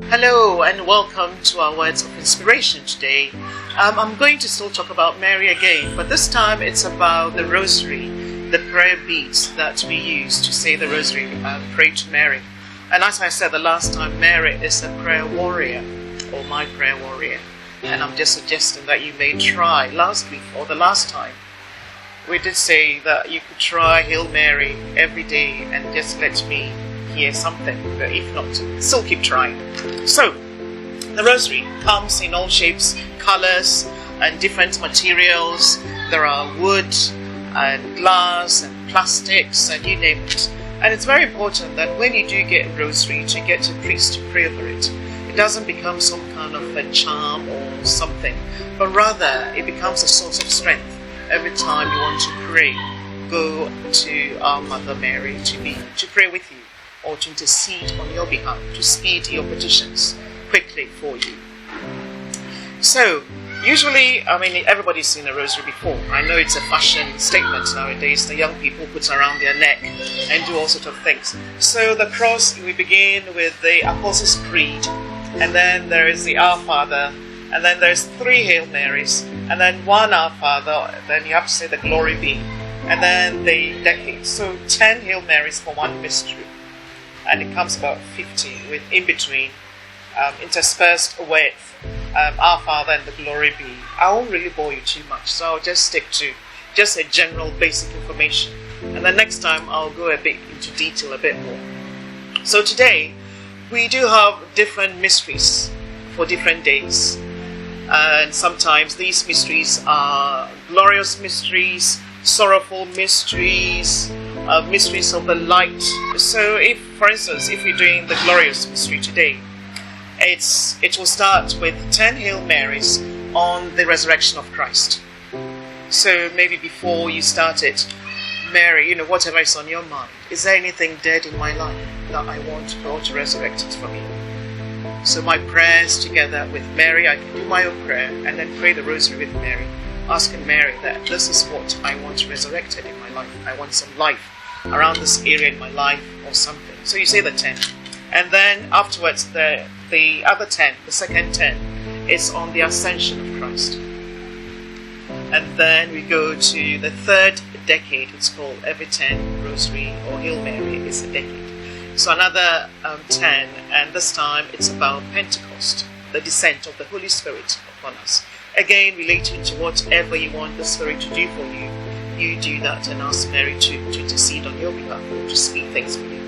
Hello and welcome to our words of inspiration today. I'm going to still talk about Mary again, but this time it's about the Rosary, the prayer beads that we use to say the Rosary and pray to Mary. And as I said the last time, Mary is a prayer warrior, or my prayer warrior. And I'm just suggesting that you may try. Last week or the last time, we did say that you could try Hail Mary every day and just let me hear something, but if not, still keep trying. So, the Rosary comes in all shapes, colors, and different materials. There are wood and glass and plastics and you name it. And it's very important that when you do get a Rosary, to get a priest to pray over it. It doesn't become some kind of a charm or something, but rather it becomes a source of strength. Every time you want to pray, go to our Mother Mary to pray with you, or to intercede on your behalf, to speed your petitions quickly for you. So, usually, everybody's seen a rosary before. I know it's a fashion statement nowadays. The young people put around their neck and do all sorts of things. So the cross, we begin with the Apostles' Creed, and then there is the Our Father, and then there's 3 Hail Marys, and then 1 Our Father, then you have to say the Glory Be, and then the decade. So 10 Hail Marys for one mystery. And it comes about 50 with in between, interspersed with Our Father and the Glory Be. I won't really bore you too much, so I'll just stick to just a general basic information. And then next time I'll go a bit into detail a bit more. So today we do have different mysteries for different days. And sometimes these mysteries are glorious mysteries, sorrowful mysteries, mysteries of the light. So if, for instance, if we're doing the glorious mystery today, it will start with 10 Hail Marys on the resurrection of Christ. So maybe before you start it, Mary, whatever is on your mind, is there anything dead in my life that I want God to resurrect it from you? So my prayers together with Mary, I can do my own prayer and then pray the Rosary with Mary, asking Mary that this is what I want resurrected in my life. I want some life around this area in my life or something. So you say the 10. And then afterwards, the other 10, the second 10, is on the ascension of Christ. And then we go to the third decade. It's called every 10 Rosary or Hail Mary is a decade. So another 10, and this time it's about Pentecost, the descent of the Holy Spirit upon us. Again, relating to whatever you want the Spirit to do for you, you do that and ask Mary to intercede on your behalf or to speak things for you.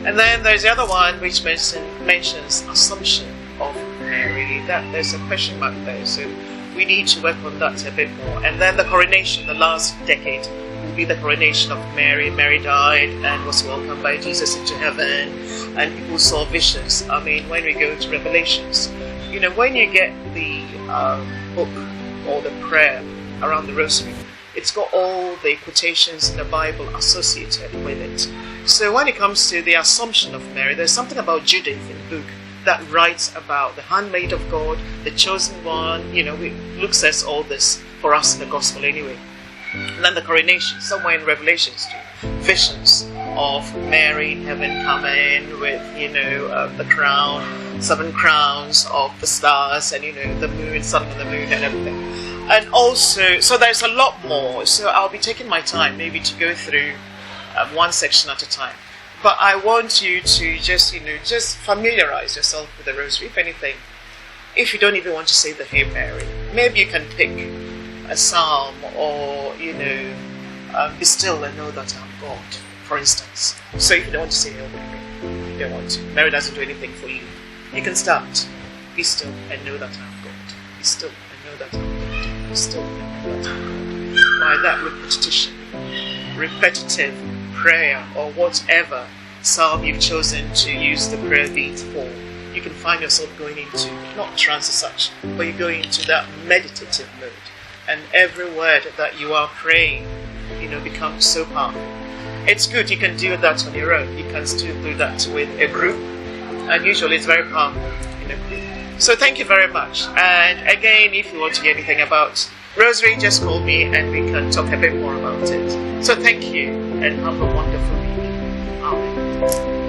And then there's the other one which mentions Assumption of Mary. That there's a question mark there, so we need to work on that a bit more. And then the coronation, the last decade, will be the coronation of Mary. Mary died and was welcomed by Jesus into heaven, and people saw visions. When we go to Revelations, when you get the book or the prayer around the Rosary, it's got all the quotations in the Bible associated with it. So when it comes to the Assumption of Mary, there's something about Judith in the book that writes about the handmaid of God, the chosen one. Luke says all this for us in the Gospel anyway. And then the coronation, somewhere in Revelations too, visions of Mary in heaven coming with, the crown, 7 crowns of the stars, and the moon, sun and the moon and everything. And also, so there's a lot more. So I'll be taking my time maybe to go through one section at a time. But I want you to just familiarize yourself with the Rosary. If anything, if you don't even want to say the Hail Mary, maybe you can pick a psalm or, be still and know that I'm God, for instance. So if you don't want to say Hail Mary, you don't want to. Mary doesn't do anything for you. You can start. Be still and know that I'm God. Be still and know that I'm God. Be still and know that I'm God. By that repetitive prayer or whatever psalm you've chosen to use the prayer beads for, you can find yourself going into, not trance as such, but you go into that meditative mode. And every word that you are praying, becomes so powerful. It's good, you can do that on your own. You can still do that with a group. And usually it's very powerful in a group. So thank you very much. And again, if you want to get anything about Rosary, just call me and we can talk a bit more about it. So thank you and have a wonderful week. Amen.